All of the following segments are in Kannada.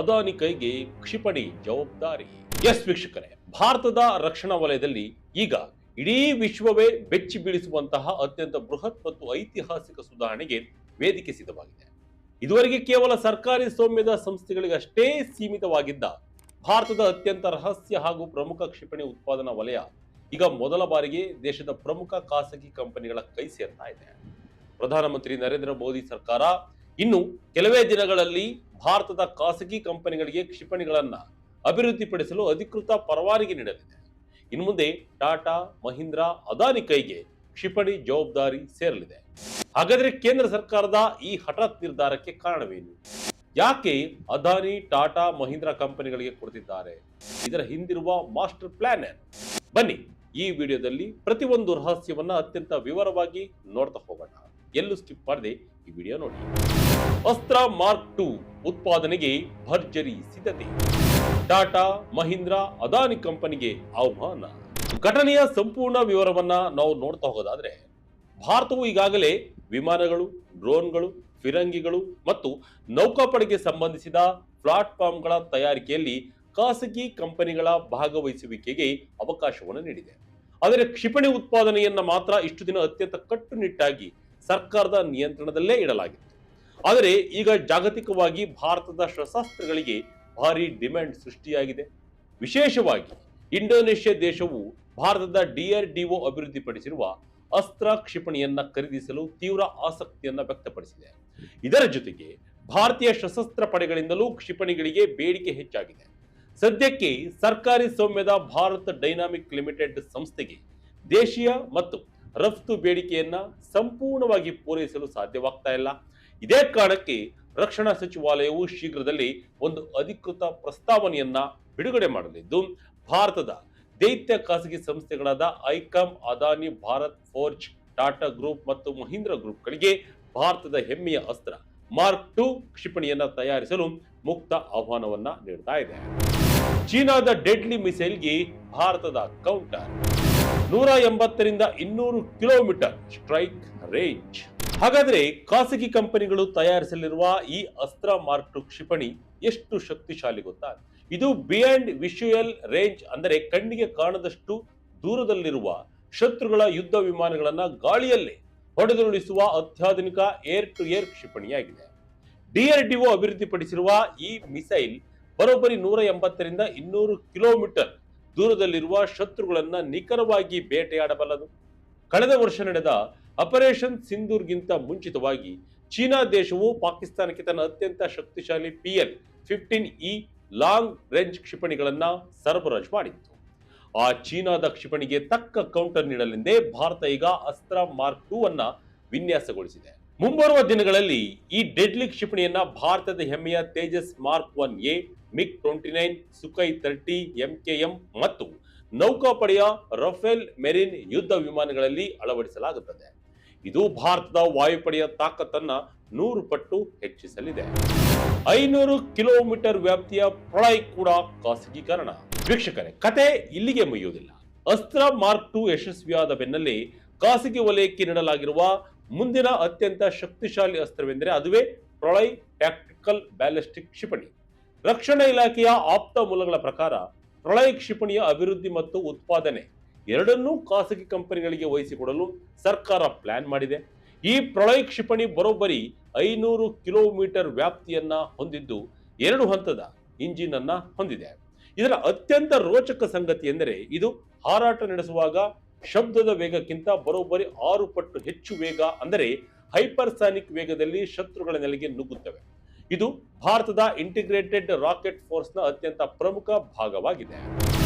ಅದಾನಿ ಕೈಗೆ ಕ್ಷಿಪಣಿ ಜವಾಬ್ದಾರಿ. ಎಸ್ ವೀಕ್ಷಕರೇ, ಭಾರತದ ರಕ್ಷಣಾ ವಲಯದಲ್ಲಿ ಈಗ ಇಡೀ ವಿಶ್ವವೇ ಬೆಚ್ಚಿ ಬೀಳಿಸುವಂತಹ ಅತ್ಯಂತ ಬೃಹತ್ ಮತ್ತು ಐತಿಹಾಸಿಕ ಸುಧಾರಣೆಗೆ ವೇದಿಕೆ ಸಿದ್ಧವಾಗಿದೆ. ಇದುವರೆಗೆ ಕೇವಲ ಸರ್ಕಾರಿ ಸ್ವಾಮ್ಯದ ಸಂಸ್ಥೆಗಳಿಗಷ್ಟೇ ಸೀಮಿತವಾಗಿದ್ದ ಭಾರತದ ಅತ್ಯಂತ ರಹಸ್ಯ ಹಾಗೂ ಪ್ರಮುಖ ಕ್ಷಿಪಣಿ ಉತ್ಪಾದನಾ ವಲಯ ಈಗ ಮೊದಲ ಬಾರಿಗೆ ದೇಶದ ಪ್ರಮುಖ ಖಾಸಗಿ ಕಂಪನಿಗಳ ಕೈ ಸೇರ್ತಾ ಇದೆ. ಪ್ರಧಾನಮಂತ್ರಿ ನರೇಂದ್ರ ಮೋದಿ ಸರ್ಕಾರ ಇನ್ನು ಕೆಲವೇ ದಿನಗಳಲ್ಲಿ ಭಾರತದ ಖಾಸಗಿ ಕಂಪನಿಗಳಿಗೆ ಕ್ಷಿಪಣಿಗಳನ್ನ ಅಭಿವೃದ್ಧಿಪಡಿಸಲು ಅಧಿಕೃತ ಪರವಾನಗಿ ನೀಡಲಿದೆ. ಇನ್ನು ಮುಂದೆ ಟಾಟಾ, ಮಹೀಂದ್ರಾ, ಅದಾನಿ ಕೈಗೆ ಕ್ಷಿಪಣಿ ಜವಾಬ್ದಾರಿ ಸೇರಲಿದೆ. ಹಾಗಾದ್ರೆ ಕೇಂದ್ರ ಸರ್ಕಾರದ ಈ ಹಠಾತ್ ನಿರ್ಧಾರಕ್ಕೆ ಕಾರಣವೇನು? ಯಾಕೆ ಅದಾನಿ, ಟಾಟಾ, ಮಹೀಂದ್ರಾ ಕಂಪನಿಗಳಿಗೆ ಕೊಡ್ತಿದ್ದಾರೆ? ಇದರ ಹಿಂದಿರುವ ಮಾಸ್ಟರ್ ಪ್ಲಾನ್ ಏನು? ಬನ್ನಿ ಈ ವಿಡಿಯೋದಲ್ಲಿ ಪ್ರತಿಯೊಂದು ರಹಸ್ಯವನ್ನ ಅತ್ಯಂತ ವಿವರವಾಗಿ ನೋಡ್ತಾ ಹೋಗೋಣ. ಎಲ್ಲೂ ಸ್ಕಿಪ್ ಮಾಡದೆ ಈ ವಿಡಿಯೋ ನೋಡಿ. ಅಸ್ತ್ರ ಮಾರ್ಕ್ 2 ಉತ್ಪಾದನೆಗೆ ಭರ್ಜರಿ ಸಿದ್ಧತೆ. ಟಾಟಾ, ಮಹೀಂದ್ರಾ, ಅದಾನಿ ಕಂಪನಿಗೆ ಆಹ್ವಾನ. ಘಟನೆಯ ಸಂಪೂರ್ಣ ವಿವರವನ್ನ ನಾವು ನೋಡ್ತಾ ಹೋಗೋದಾದ್ರೆ, ಭಾರತವು ಈಗಾಗಲೇ ವಿಮಾನಗಳು, ಡ್ರೋನ್ಗಳು, ಫಿರಂಗಿಗಳು ಮತ್ತು ನೌಕಾಪಡೆಗೆ ಸಂಬಂಧಿಸಿದ ಪ್ಲಾಟ್ಫಾರ್ಮ್ಗಳ ತಯಾರಿಕೆಯಲ್ಲಿ ಖಾಸಗಿ ಕಂಪನಿಗಳ ಭಾಗವಹಿಸುವಿಕೆಗೆ ಅವಕಾಶವನ್ನು ನೀಡಿದೆ. ಆದರೆ ಕ್ಷಿಪಣಿ ಉತ್ಪಾದನೆಯನ್ನ ಮಾತ್ರ ಇಷ್ಟು ದಿನ ಅತ್ಯಂತ ಕಟ್ಟುನಿಟ್ಟಾಗಿ ಸರ್ಕಾರದ ನಿಯಂತ್ರಣದಲ್ಲೇ ಇಡಲಾಗಿತ್ತು. ಆದರೆ ಈಗ ಜಾಗತಿಕವಾಗಿ ಭಾರತದ ಶಸ್ತ್ರಾಸ್ತ್ರಗಳಿಗೆ ಭಾರಿ ಡಿಮ್ಯಾಂಡ್ ಸೃಷ್ಟಿಯಾಗಿದೆ. ವಿಶೇಷವಾಗಿ ಇಂಡೋನೇಷ್ಯಾ ದೇಶವು ಭಾರತದ DRDO ಅಭಿವೃದ್ಧಿಪಡಿಸಿರುವ ಅಸ್ತ್ರ ಕ್ಷಿಪಣಿಯನ್ನ ಖರೀದಿಸಲು ತೀವ್ರ ಆಸಕ್ತಿಯನ್ನ ವ್ಯಕ್ತಪಡಿಸಿದೆ. ಇದರ ಜೊತೆಗೆ ಭಾರತೀಯ ಸಶಸ್ತ್ರ ಪಡೆಗಳಿಂದಲೂ ಕ್ಷಿಪಣಿಗಳಿಗೆ ಬೇಡಿಕೆ ಹೆಚ್ಚಾಗಿದೆ. ಸದ್ಯಕ್ಕೆ ಸರ್ಕಾರಿ ಸ್ವಾಮ್ಯದ ಭಾರತ್ ಡೈನಾಮಿಕ್ ಲಿಮಿಟೆಡ್ ಸಂಸ್ಥೆಗೆ ದೇಶೀಯ ಮತ್ತು ರಫ್ತು ಬೇಡಿಕೆಯನ್ನ ಸಂಪೂರ್ಣವಾಗಿ ಪೂರೈಸಲು ಸಾಧ್ಯವಾಗ್ತಾ ಇಲ್ಲ. ಇದೇ ಕಾರಣಕ್ಕೆ ರಕ್ಷಣಾ ಸಚಿವಾಲಯವು ಶೀಘ್ರದಲ್ಲಿ ಒಂದು ಅಧಿಕೃತ ಪ್ರಸ್ತಾವನೆಯನ್ನ ಬಿಡುಗಡೆ ಮಾಡಲಿದ್ದು, ಭಾರತದ ದೈತ್ಯ ಖಾಸಗಿ ಸಂಸ್ಥೆಗಳಾದ ಐಕಾಮ್, ಅದಾನಿ, ಭಾರತ್ ಫೋರ್ಜ್, ಟಾಟಾ ಗ್ರೂಪ್ ಮತ್ತು ಮಹೀಂದ್ರಾ ಗ್ರೂಪ್ಗಳಿಗೆ ಭಾರತದ ಹೆಮ್ಮೆಯ ಅಸ್ತ್ರ ಮಾರ್ಕ್ 2 ಕ್ಷಿಪಣಿಯನ್ನ ತಯಾರಿಸಲು ಮುಕ್ತ ಆಹ್ವಾನವನ್ನ ನೀಡ್ತಾ ಇದೆ. ಚೀನಾದ ಡೆಡ್ಲಿ ಮಿಸೈಲ್ಗೆ ಭಾರತದ ಕೌಂಟರ್. 180ರಿಂದ 200 kilometre strike range. ಹಾಗಾದ್ರೆ ಖಾಸಗಿ ಕಂಪನಿಗಳು ತಯಾರಿಸಲಿರುವ ಈ ಅಸ್ತ್ರ ಮಾರ್ಕ್ 2 ಕ್ಷಿಪಣಿ ಎಷ್ಟು ಶಕ್ತಿಶಾಲಿ ಗೊತ್ತಾ? ಇದು ಬಿಯಾಂಡ್ ವಿಷುಯಲ್ ರೇಂಜ್, ಅಂದರೆ ಕಣ್ಣಿಗೆ ಕಾಣದಷ್ಟು ದೂರದಲ್ಲಿರುವ ಶತ್ರುಗಳ ಯುದ್ಧ ವಿಮಾನಗಳನ್ನ ಗಾಳಿಯಲ್ಲೇ ಹೊಡೆದುರುಳಿಸುವ ಅತ್ಯಾಧುನಿಕ ಏರ್ ಟು ಏರ್ ಕ್ಷಿಪಣಿಯಾಗಿದೆ. DRDO ಅಭಿವೃದ್ಧಿಪಡಿಸಿರುವ ಈ ಮಿಸೈಲ್ ಬರೋಬ್ಬರಿ 180ರಿಂದ 200 ಕಿಲೋಮೀಟರ್ ದೂರದಲ್ಲಿರುವ ಶತ್ರುಗಳನ್ನ ನಿಖರವಾಗಿ ಬೇಟೆಯಾಡಬಲ್ಲದು. ಕಳೆದ ವರ್ಷ ನಡೆದ ಆಪರೇಷನ್ ಸಿಂಧೂರ್ಗಿಂತ ಮುಂಚಿತವಾಗಿ ಚೀನಾ ದೇಶವು ಪಾಕಿಸ್ತಾನಕ್ಕೆ ತನ್ನ ಅತ್ಯಂತ ಶಕ್ತಿಶಾಲಿ PL-15E ಲಾಂಗ್ ರೇಂಜ್ ಕ್ಷಿಪಣಿಗಳನ್ನ ಸರಬರಾಜು ಮಾಡಿತ್ತು. ಆ ಚೀನಾದ ಕ್ಷಿಪಣಿಗೆ ತಕ್ಕ ಕೌಂಟರ್ ನೀಡಲೆಂದೇ ಭಾರತ ಈಗ ಅಸ್ತ್ರ ಮಾರ್ಕ್ 2 ಅನ್ನ ವಿನ್ಯಾಸಗೊಳಿಸಿದೆ. ಮುಂಬರುವ ದಿನಗಳಲ್ಲಿ ಈ ಡೆಡ್ಲಿ ಕ್ಷಿಪಣಿಯನ್ನ ಭಾರತದ ಹೆಮ್ಮೆಯ Tejas mark 1A, MiG-29, ಸುಖೈ 30, MKM ಮತ್ತು ನೌಕಾಪಡೆಯ ರಫೇಲ್ ಮೆರಿನ್ ಯುದ್ಧ ವಿಮಾನಗಳಲ್ಲಿ ಅಳವಡಿಸಲಾಗುತ್ತದೆ. ಇದು ಭಾರತದ ವಾಯುಪಡೆಯ ತಾಕತ್ತನ್ನ 100 ಪಟ್ಟು ಹೆಚ್ಚಿಸಲಿದೆ. 500 ಕಿಲೋಮೀಟರ್ ವ್ಯಾಪ್ತಿಯ ಪ್ರಳಯ್ ಕೂಡ ಖಾಸಗೀಕರಣ. ವೀಕ್ಷಕರೇ, ಕತೆ ಇಲ್ಲಿಗೆ ಮುಗಿಯುವುದಿಲ್ಲ. ಅಸ್ತ್ರ ಮಾರ್ಕ್ 2 ಯಶಸ್ವಿಯಾದ ಬೆನ್ನಲ್ಲೇ ಖಾಸಗಿ ವಲಯಕ್ಕೆ ನೀಡಲಾಗಿರುವ ಮುಂದಿನ ಅತ್ಯಂತ ಶಕ್ತಿಶಾಲಿ ಅಸ್ತ್ರವೆಂದರೆ ಅದುವೇ ಪ್ರಳಯ್ ಟ್ಯಾಕ್ಟಿಕಲ್ ಬ್ಯಾಲಿಸ್ಟಿಕ್ ಕ್ಷಿಪಣಿ. ರಕ್ಷಣಾ ಇಲಾಖೆಯ ಆಪ್ತ ಮೂಲಗಳ ಪ್ರಕಾರ ಪ್ರಳಯ್ ಕ್ಷಿಪಣಿಯ ಅಭಿವೃದ್ಧಿ ಮತ್ತು ಉತ್ಪಾದನೆ ಎರಡನ್ನೂ ಖಾಸಗಿ ಕಂಪನಿಗಳಿಗೆ ವಹಿಸಿಕೊಡಲು ಸರ್ಕಾರ ಪ್ಲಾನ್ ಮಾಡಿದೆ. ಈ ಪ್ರಳಯ್ ಕ್ಷಿಪಣಿ ಬರೋಬ್ಬರಿ 500 ಕಿಲೋಮೀಟರ್ ವ್ಯಾಪ್ತಿಯನ್ನ ಹೊಂದಿದ್ದು 2 ಹಂತದ ಇಂಜಿನ್ ಅನ್ನ ಹೊಂದಿದೆ. ಇದರ ಅತ್ಯಂತ ರೋಚಕ ಸಂಗತಿ ಎಂದರೆ ಇದು ಹಾರಾಟ ನಡೆಸುವಾಗ ಶಬ್ದದ ವೇಗಕ್ಕಿಂತ ಬರೋಬ್ಬರಿ 6 ಪಟ್ಟು ಹೆಚ್ಚು ವೇಗ, ಅಂದರೆ ಹೈಪರ್ಸಾನಿಕ್ ವೇಗದಲ್ಲಿ ಶತ್ರುಗಳ ನೆಲೆಗೆ ನುಗ್ಗುತ್ತವೆ. ಇದು ಭಾರತದ ಇಂಟಿಗ್ರೇಟೆಡ್ ರಾಕೆಟ್ ಫೋರ್ಸ್ನ ಅತ್ಯಂತ ಪ್ರಮುಖ ಭಾಗವಾಗಿದೆ.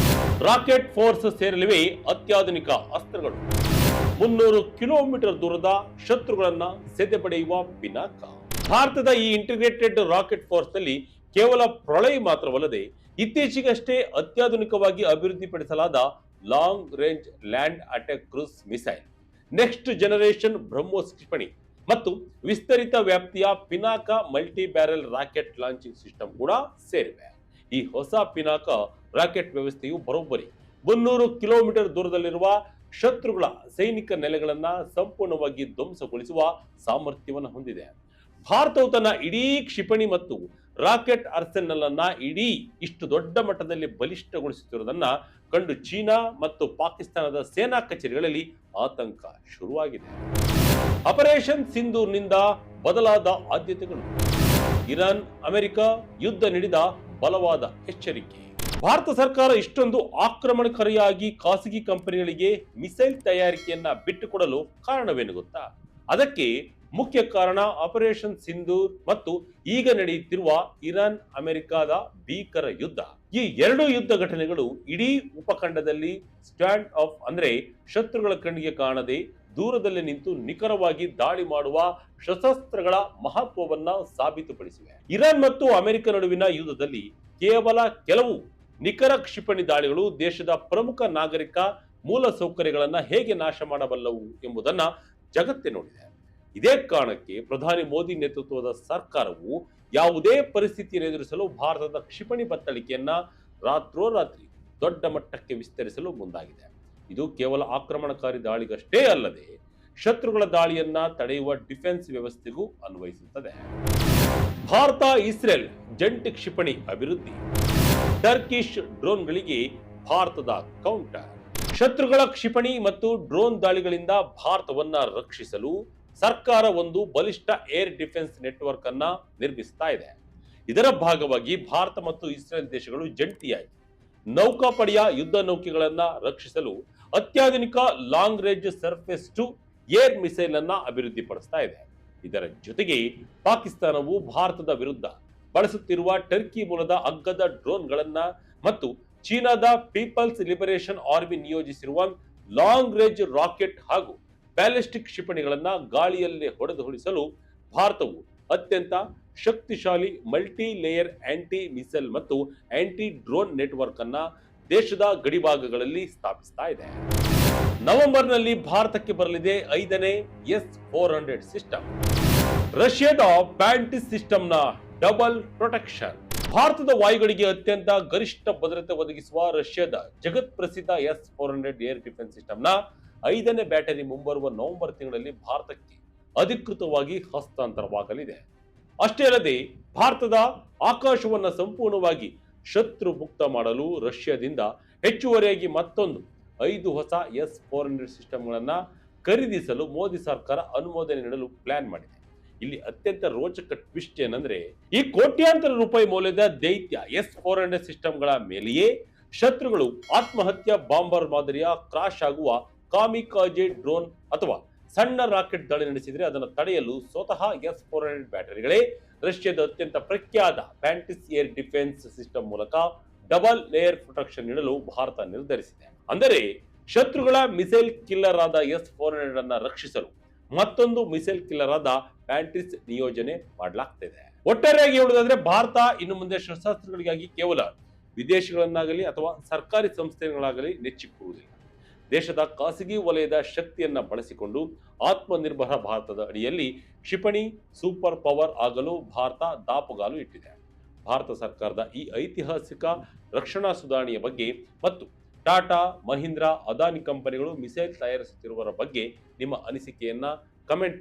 ರಾಕೆಟ್ ಫೋರ್ಸ್ ಸೇರಲಿವೆ ಅತ್ಯಾಧುನಿಕ ಅಸ್ತ್ರಗಳು. 300 ಕಿಲೋಮೀಟರ್ ದೂರದ ಶತ್ರುಗಳನ್ನ ಸೆದೆಬಡಿಯುವ ಪಿನಾಕ. ಭಾರತದ ಈ ಇಂಟಿಗ್ರೇಟೆಡ್ ರಾಕೆಟ್ ಫೋರ್ಸ್ ನಲ್ಲಿ ಕೇವಲ ಪ್ರಳಯ್ ಮಾತ್ರವಲ್ಲದೆ ಇತ್ತೀಚೆಗಷ್ಟೇ ಅತ್ಯಾಧುನಿಕವಾಗಿ ಅಭಿವೃದ್ಧಿಪಡಿಸಲಾದ long range land attack cruise missile, next generation BrahMos ಕ್ಷಿಪಣಿ ಮತ್ತು ವಿಸ್ತರಿತ ವ್ಯಾಪ್ತಿಯ Pinaka multi barrel rocket launching system ಕೂಡ ಸೇರಿವೆ. ಈ ಹೊಸ ಪಿನಾಕ ರಾಕೆಟ್ ವ್ಯವಸ್ಥೆಯು ಬರೋಬ್ಬರಿ 300 ಕಿಲೋಮೀಟರ್ ದೂರದಲ್ಲಿರುವ ಶತ್ರುಗಳ ಸೈನಿಕ ನೆಲೆಗಳನ್ನ ಸಂಪೂರ್ಣವಾಗಿ ಧ್ವಂಸಗೊಳಿಸುವ ಸಾಮರ್ಥ್ಯವನ್ನು ಹೊಂದಿದೆ. ಭಾರತವು ತನ್ನ ಇಡೀ ಕ್ಷಿಪಣಿ ಮತ್ತು ರಾಕೆಟ್ ಆರ್ಸೆನಲ್ ಅನ್ನ ಇಡೀ ಇಷ್ಟು ದೊಡ್ಡ ಮಟ್ಟದಲ್ಲಿ ಬಲಿಷ್ಠಗೊಳಿಸುತ್ತಿರುವುದನ್ನ ಕಂಡು ಚೀನಾ ಮತ್ತು ಪಾಕಿಸ್ತಾನದ ಸೇನಾ ಕಚೇರಿಗಳಲ್ಲಿ ಆತಂಕ ಶುರುವಾಗಿದೆ. ಆಪರೇಷನ್ ಸಿಂಧೂರ್ನಿಂದ ಬದಲಾದ ಆದ್ಯತೆಗಳು. ಇರಾನ್ ಅಮೆರಿಕ ಯುದ್ಧ ನೀಡಿದ ಬಲವಾದ ಎಚ್ಚರಿಕೆ. ಭಾರತ ಸರ್ಕಾರ ಇಷ್ಟೊಂದು ಆಕ್ರಮಣಕಾರಿಯಾಗಿ ಖಾಸಗಿ ಕಂಪನಿಗಳಿಗೆ ಮಿಸೈಲ್ ತಯಾರಿಕೆಯನ್ನ ಬಿಟ್ಟುಕೊಡಲು ಕಾರಣವೇನು ಗೊತ್ತಾ? ಅದಕ್ಕೆ ಮುಖ್ಯ ಕಾರಣ ಆಪರೇಷನ್ ಸಿಂಧೂರ್ ಮತ್ತು ಈಗ ನಡೆಯುತ್ತಿರುವ ಇರಾನ್ ಅಮೆರಿಕದ ಭೀಕರ ಯುದ್ಧ. ಈ ಎರಡು ಯುದ್ಧ ಘಟನೆಗಳು ಇಡೀ ಉಪಖಂಡದಲ್ಲಿ ಸ್ಟ್ಯಾಂಡ್ ಆಫ್ ಅಂದ್ರೆ ಶತ್ರುಗಳ ಕಣ್ಣಿಗೆ ಕಾಣದೆ ದೂರದಲ್ಲಿ ನಿಂತು ನಿಖರವಾಗಿ ದಾಳಿ ಮಾಡುವ ಸಶಸ್ತ್ರಗಳ ಮಹತ್ವವನ್ನ ಸಾಬೀತುಪಡಿಸಿವೆ. ಇರಾನ್ ಮತ್ತು ಅಮೆರಿಕ ನಡುವಿನ ಯುದ್ಧದಲ್ಲಿ ಕೇವಲ ಕೆಲವು ನಿಖರ ಕ್ಷಿಪಣಿ ದಾಳಿಗಳು ದೇಶದ ಪ್ರಮುಖ ನಾಗರಿಕ ಮೂಲ ಸೌಕರ್ಯಗಳನ್ನ ಹೇಗೆ ನಾಶ ಮಾಡಬಲ್ಲವು ಎಂಬುದನ್ನ ಜಗತ್ತೇ ನೋಡಿದೆ. ಇದೇ ಕಾರಣಕ್ಕೆ ಪ್ರಧಾನಿ ಮೋದಿ ನೇತೃತ್ವದ ಸರ್ಕಾರವು ಯಾವುದೇ ಪರಿಸ್ಥಿತಿಯನ್ನು ಎದುರಿಸಲು ಭಾರತದ ಕ್ಷಿಪಣಿ ಬತ್ತಳಿಕೆಯನ್ನ ರಾತ್ರೋರಾತ್ರಿ ದೊಡ್ಡ ಮಟ್ಟಕ್ಕೆ ವಿಸ್ತರಿಸಲು ಮುಂದಾಗಿದೆ. ಇದು ಕೇವಲ ಆಕ್ರಮಣಕಾರಿ ದಾಳಿಗಷ್ಟೇ ಅಲ್ಲದೆ ಶತ್ರುಗಳ ದಾಳಿಯನ್ನ ತಡೆಯುವ ಡಿಫೆನ್ಸ್ ವ್ಯವಸ್ಥೆಗೂ ಅನ್ವಯಿಸುತ್ತದೆ. ಭಾರತ ಇಸ್ರೇಲ್ ಜಂಟಿ ಕ್ಷಿಪಣಿ ಅಭಿವೃದ್ಧಿ. ಟರ್ಕಿಶ್ ಡ್ರೋನ್ಗಳಿಗೆ ಭಾರತದ ಕೌಂಟರ್. ಶತ್ರುಗಳ ಕ್ಷಿಪಣಿ ಮತ್ತು ಡ್ರೋನ್ ದಾಳಿಗಳಿಂದ ಭಾರತವನ್ನ ರಕ್ಷಿಸಲು ಸರ್ಕಾರ ಒಂದು ಬಲಿಷ್ಠ ಏರ್ ಡಿಫೆನ್ಸ್ ನೆಟ್ವರ್ಕ್ ಅನ್ನ ನಿರ್ಮಿಸ್ತಾ ಇದೆ. ಇದರ ಭಾಗವಾಗಿ ಭಾರತ ಮತ್ತು ಇಸ್ರೇಲ್ ದೇಶಗಳು ಜಂಟಿಯಾಗಿ ನೌಕಾಪಡೆಯ ಯುದ್ಧ ನೌಕೆಗಳನ್ನ ರಕ್ಷಿಸಲು ಅತ್ಯಾಧುನಿಕ long range surface to air missile ಅನ್ನ ಅಭಿವೃದ್ಧಿಪಡಿಸ್ತಾ ಇದೆ. ಇದರ ಜೊತೆಗೆ ಪಾಕಿಸ್ತಾನವು ಭಾರತದ ವಿರುದ್ಧ ಬಳಸುತ್ತಿರುವ ಟರ್ಕಿ ಮೂಲದ ಅಗ್ಗದ ಡ್ರೋನ್ಗಳನ್ನ ಮತ್ತು ಚೀನಾದ ಪೀಪಲ್ಸ್ ಲಿಬರೇಷನ್ ಆರ್ಮಿ ನಿಯೋಜಿಸಿರುವ ಲಾಂಗ್ ರೇಂಜ್ ರಾಕೆಟ್ ಹಾಗೂ ಬ್ಯಾಲಿಸ್ಟಿಕ್ ಕ್ಷಿಪಣಿಗಳನ್ನ ಗಾಳಿಯಲ್ಲೇ ಹೊಡೆದು ಉಳಿಸಲು ಭಾರತವು ಅತ್ಯಂತ ಶಕ್ತಿಶಾಲಿ ಮಲ್ಟಿ ಲೇಯರ್ ಆಂಟಿ ಮಿಸೈಲ್ ಮತ್ತು ಆಂಟಿ ಡ್ರೋನ್ ನೆಟ್ವರ್ಕ್ ಅನ್ನ ದೇಶದ ಗಡಿಭಾಗಗಳಲ್ಲಿ ಸ್ಥಾಪಿಸ್ತಾ ಇದೆ. ನವೆಂಬರ್ನಲ್ಲಿ ಭಾರತಕ್ಕೆ ಬರಲಿದೆ 5ನೇ S-400 ಸಿಸ್ಟಮ್. ರಷ್ಯಾದ ಪ್ಯಾಂಟಿಸ್ ಸಿಸ್ಟಮ್ನ ಡಬಲ್ ಪ್ರೊಟೆಕ್ಷನ್. ಭಾರತದ ವಾಯುಗಳಿಗೆ ಅತ್ಯಂತ ಗರಿಷ್ಠ ಭದ್ರತೆ ಒದಗಿಸುವ ರಷ್ಯಾದ ಜಗತ್ ಪ್ರಸಿದ್ಧ S-400 ಏರ್ ಡಿಫೆನ್ಸ್ ಸಿಸ್ಟಮ್ನ 5ನೇ ಬ್ಯಾಟರಿ ಮುಂಬರುವ ನವೆಂಬರ್ ತಿಂಗಳಲ್ಲಿ ಭಾರತಕ್ಕೆ ಅಧಿಕೃತವಾಗಿ ಹಸ್ತಾಂತರವಾಗಲಿದೆ. ಅಷ್ಟೇ ಅಲ್ಲದೆ ಭಾರತದ ಆಕಾಶವನ್ನ ಸಂಪೂರ್ಣವಾಗಿ ಶತ್ರು ಮುಕ್ತ ಮಾಡಲು ರಷ್ಯಾದಿಂದ ಹೆಚ್ಚುವರಿಯಾಗಿ ಮತ್ತೊಂದು 5 ಹೊಸ S-400 ಸಿಸ್ಟಮ್ಗಳನ್ನ ಖರೀದಿಸಲು ಮೋದಿ ಸರ್ಕಾರ ಅನುಮೋದನೆ ನೀಡಲು ಪ್ಲಾನ್ ಮಾಡಿದೆ. ಇಲ್ಲಿ ಅತ್ಯಂತ ರೋಚಕ ಟ್ವಿಸ್ಟ್ ಏನಂದ್ರೆ, ಈ ಕೋಟ್ಯಾಂತರ ರೂಪಾಯಿ ಮೌಲ್ಯದ ದೈತ್ಯ S-400 ಸಿಸ್ಟಮ್ಗಳ ಮೇಲೆಯೇ ಶತ್ರುಗಳು ಆತ್ಮಹತ್ಯಾ ಬಾಂಬರ್ ಮಾದರಿಯ ಕ್ರಾಶ್ ಆಗುವ ಕಾಮಿಕಾಜೆ ಡ್ರೋನ್ ಅಥವಾ ಸಣ್ಣ ರಾಕೆಟ್ ದಾಳಿ ನಡೆಸಿದರೆ ಅದನ್ನು ತಡೆಯಲು ಸ್ವತಃ S-400 ಬ್ಯಾಟರಿಗಳೇ ರಷ್ಯಾದ ಅತ್ಯಂತ ಪ್ರಖ್ಯಾತ ಪ್ಯಾಂಟಿಸ್ ಏರ್ ಡಿಫೆನ್ಸ್ ಸಿಸ್ಟಮ್ ಮೂಲಕ ಡಬಲ್ ಲೇಯರ್ ಪ್ರೊಟೆಕ್ಷನ್ ನೀಡಲು ಭಾರತ ನಿರ್ಧರಿಸಿದೆ. ಅಂದರೆ ಶತ್ರುಗಳ ಮಿಸೈಲ್ ಕಿಲ್ಲರ್ ಆದ S-400 ಅನ್ನ ರಕ್ಷಿಸಲು ಮತ್ತೊಂದು ಮಿಸೈಲ್ ಕಿಲ್ಲರ್ ಆದ ಪ್ಯಾಂಟಿಸ್ ನಿಯೋಜನೆ ಮಾಡಲಾಗ್ತಿದೆ. ಒಟ್ಟಾರೆಯಾಗಿ ಹೇಳುವುದಾದ್ರೆ ಭಾರತ ಇನ್ನು ಮುಂದೆ ಶಸ್ತ್ರಾಸ್ತ್ರಗಳಿಗಾಗಿ ಕೇವಲ ವಿದೇಶಗಳನ್ನಾಗಲಿ ಅಥವಾ ಸರ್ಕಾರಿ ಸಂಸ್ಥೆಗಳಾಗಲಿ ನೆಚ್ಚಿಕೊಳ್ಳುವುದಿಲ್ಲ. ದೇಶದ ಖಾಸಗಿ ವಲಯದ ಶಕ್ತಿಯನ್ನ ಬಳಸಿಕೊಂಡು ಆತ್ಮನಿರ್ಭರ ಭಾರತದ ಅಡಿಯಲ್ಲಿ ಕ್ಷಿಪಣಿ ಸೂಪರ್ ಪವರ್ ಆಗಲು ಭಾರತ ದಾಪುಗಾಲು ಇಟ್ಟಿದೆ. ಭಾರತ ಸರ್ಕಾರದ ಈ ಐತಿಹಾಸಿಕ ರಕ್ಷಣಾ ಸುಧಾರಣೆಯ ಬಗ್ಗೆ ಮತ್ತು ಟಾಟಾ, ಮಹೀಂದ್ರಾ, ಅದಾನಿ ಕಂಪನಿಗಳು ಮಿಸೈಲ್ ತಯಾರಿಸುತ್ತಿರುವವರ ಬಗ್ಗೆ ನಿಮ್ಮ ಅನಿಸಿಕೆಯನ್ನ ಕಮೆಂಟ್